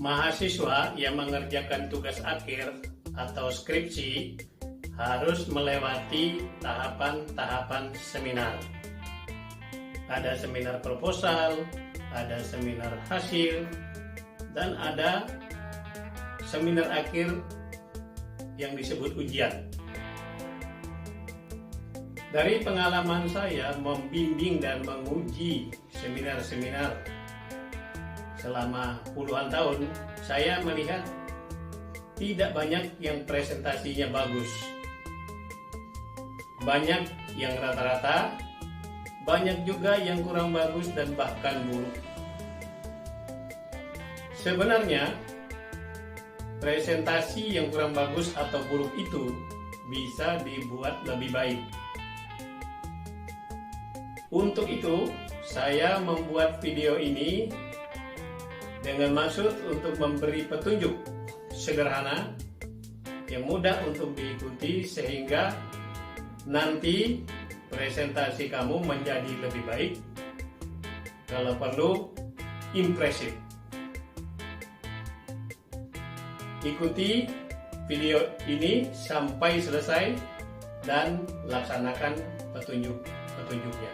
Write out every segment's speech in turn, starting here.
Mahasiswa yang mengerjakan tugas akhir atau skripsi harus melewati tahapan-tahapan seminar. Ada seminar proposal, ada seminar hasil, dan ada seminar akhir yang disebut ujian. Dari pengalaman saya membimbing dan menguji seminar-seminar selama puluhan tahun, saya melihat tidak banyak yang presentasinya bagus. Banyak yang rata-rata, banyak juga yang kurang bagus dan bahkan buruk. Sebenarnya, presentasi yang kurang bagus atau buruk itu bisa dibuat lebih baik. Untuk itu, saya membuat video ini dengan maksud untuk memberi petunjuk sederhana yang mudah untuk diikuti sehingga nanti presentasi kamu menjadi lebih baik, kalau perlu impresif. Ikuti video ini sampai selesai dan laksanakan petunjuknya.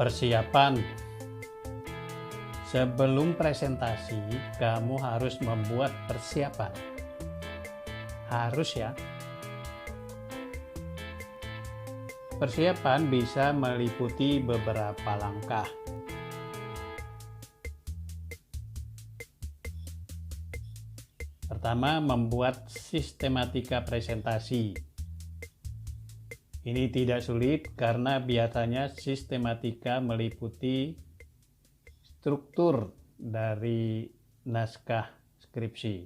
Persiapan. Sebelum presentasi, kamu harus membuat persiapan. Harus ya. Persiapan bisa meliputi beberapa langkah. Pertama, membuat sistematika presentasi. Ini tidak sulit karena biasanya sistematika meliputi struktur dari naskah skripsi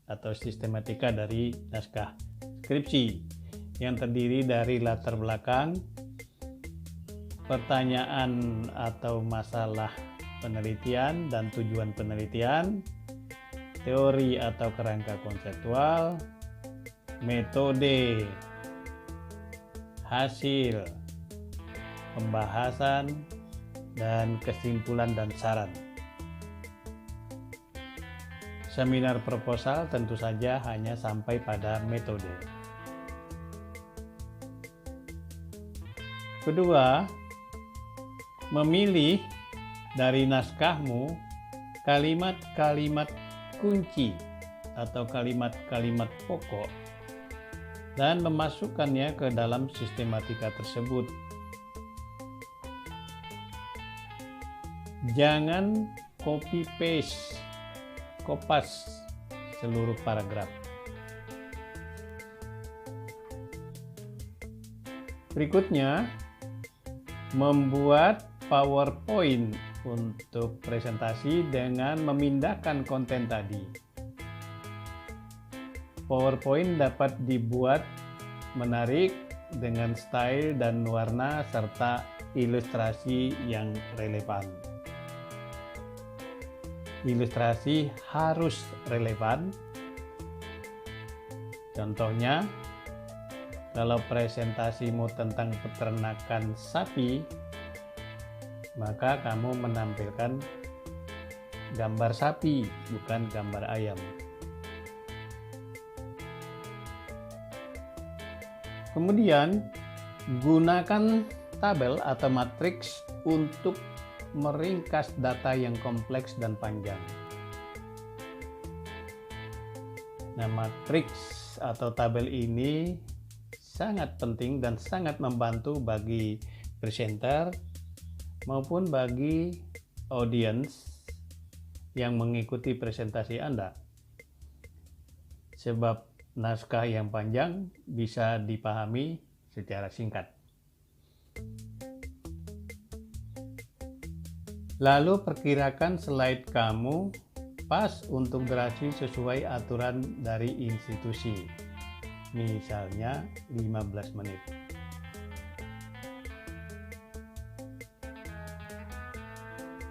atau sistematika dari naskah skripsi yang terdiri dari latar belakang, pertanyaan atau masalah penelitian dan tujuan penelitian, teori atau kerangka konseptual, metode, hasil, pembahasan, dan kesimpulan dan saran. Seminar proposal tentu saja hanya sampai pada metode. Kedua, memilih dari naskahmu kalimat-kalimat kunci atau kalimat-kalimat pokok dan memasukkannya ke dalam sistematika tersebut. Jangan copy paste, kopas seluruh paragraf. Berikutnya, membuat PowerPoint untuk presentasi dengan memindahkan konten tadi. PowerPoint dapat dibuat menarik dengan style dan warna serta ilustrasi yang relevan. Ilustrasi harus relevan. Contohnya, kalau presentasimu tentang peternakan sapi, maka kamu menampilkan gambar sapi, bukan gambar ayam. Kemudian, gunakan tabel atau matriks untuk meringkas data yang kompleks dan panjang. Nah, matriks atau tabel ini sangat penting dan sangat membantu bagi presenter maupun bagi audiens yang mengikuti presentasi Anda. Sebab naskah yang panjang bisa dipahami secara singkat. Lalu perkirakan slide kamu pas untuk durasi sesuai aturan dari institusi. Misalnya 15 menit.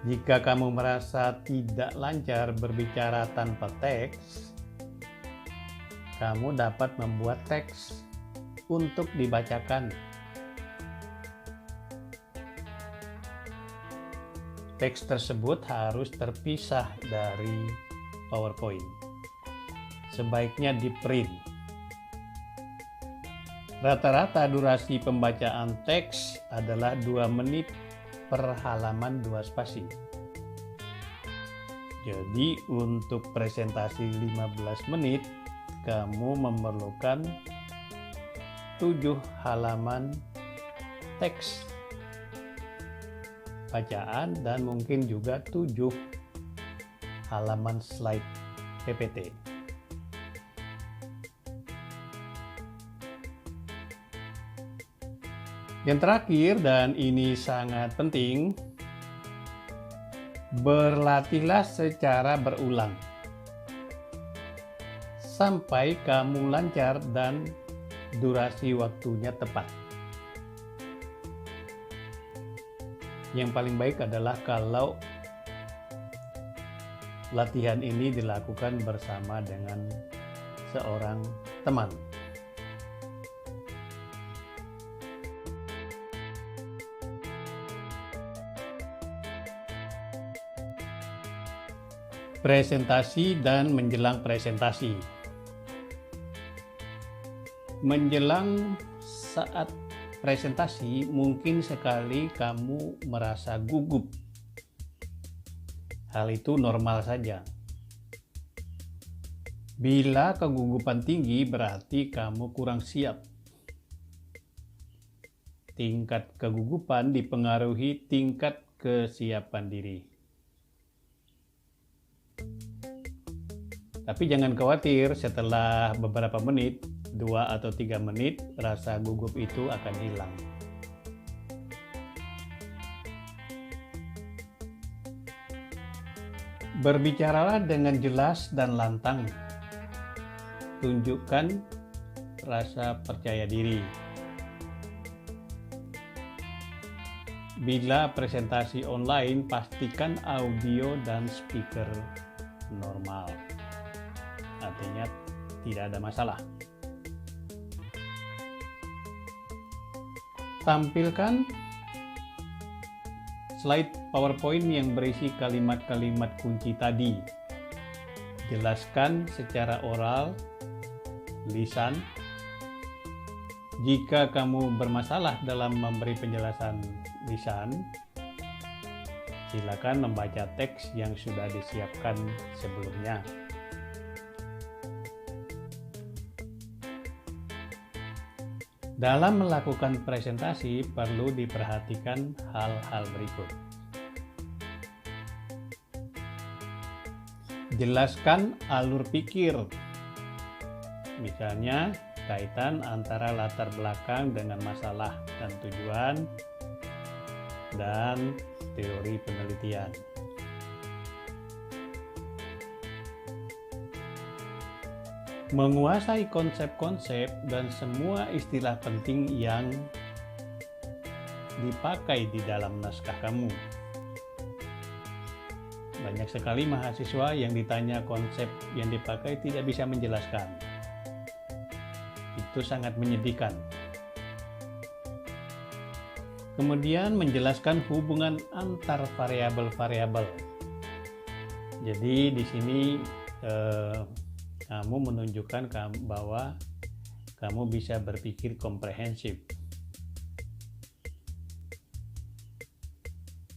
Jika kamu merasa tidak lancar berbicara tanpa teks, kamu dapat membuat teks untuk dibacakan. Teks tersebut harus terpisah dari PowerPoint. Sebaiknya di-print. Rata-rata durasi pembacaan teks adalah 2 menit per halaman 2 spasi. Jadi untuk presentasi 15 menit, kamu memerlukan 7 halaman teks bacaan dan mungkin juga 7 halaman slide PPT. Yang terakhir, dan ini sangat penting, berlatihlah secara berulang sampai kamu lancar dan durasi waktunya tepat. Yang paling baik adalah kalau latihan ini dilakukan bersama dengan seorang teman. Presentasi dan menjelang presentasi. Menjelang saat presentasi, mungkin sekali kamu merasa gugup. Hal itu normal saja. Bila kegugupan tinggi, berarti kamu kurang siap. Tingkat kegugupan dipengaruhi tingkat kesiapan diri. Tapi jangan khawatir, setelah beberapa menit, 2 atau 3 menit, rasa gugup itu akan hilang. Berbicaralah dengan jelas dan lantang. Tunjukkan rasa percaya diri. Bila presentasi online, pastikan audio dan speaker normal. Artinya tidak ada masalah. Tampilkan slide PowerPoint yang berisi kalimat-kalimat kunci tadi. Jelaskan secara oral, lisan. Jika kamu bermasalah dalam memberi penjelasan lisan, silakan membaca teks yang sudah disiapkan sebelumnya. Dalam melakukan presentasi perlu diperhatikan hal-hal berikut. Jelaskan alur pikir. Misalnya, kaitan antara latar belakang dengan masalah dan tujuan dan teori penelitian. Menguasai konsep-konsep dan semua istilah penting yang dipakai di dalam naskah kamu. Banyak sekali mahasiswa yang ditanya konsep yang dipakai tidak bisa menjelaskan. Itu sangat menyedihkan. Kemudian menjelaskan hubungan antar variabel-variabel. Jadi di sini kamu menunjukkan bahwa kamu bisa berpikir komprehensif.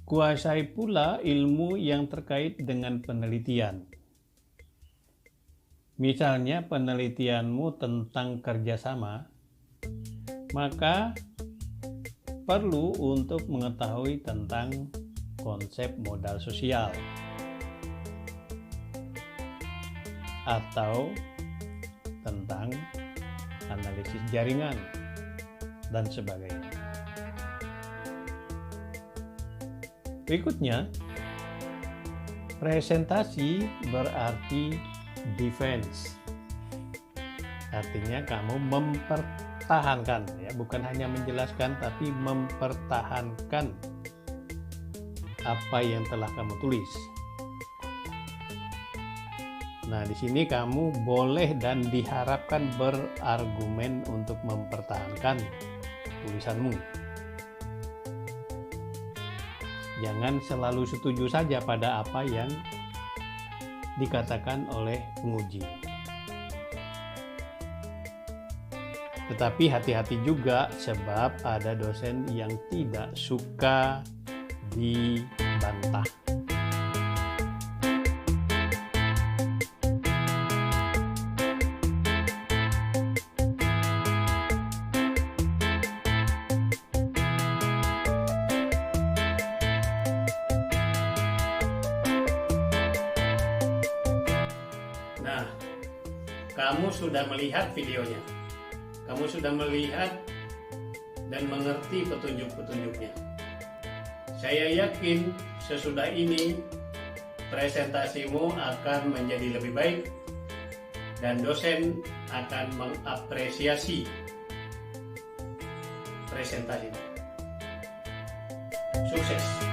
Kuasai pula ilmu yang terkait dengan penelitian. Misalnya penelitianmu tentang kerjasama, maka perlu untuk mengetahui tentang konsep modal sosial atau tentang analisis jaringan dan sebagainya. Berikutnya, presentasi berarti defense. Artinya kamu mempertahankan, ya, bukan hanya menjelaskan tapi mempertahankan apa yang telah kamu tulis. Nah, di sini kamu boleh dan diharapkan berargumen untuk mempertahankan tulisanmu. Jangan selalu setuju saja pada apa yang dikatakan oleh penguji. Tetapi hati-hati juga, sebab ada dosen yang tidak suka dibantah. Nah, kamu sudah melihat videonya. Kamu sudah melihat dan mengerti petunjuk-petunjuknya. Saya yakin sesudah ini presentasimu akan menjadi lebih baik dan dosen akan mengapresiasi presentasimu. Sukses!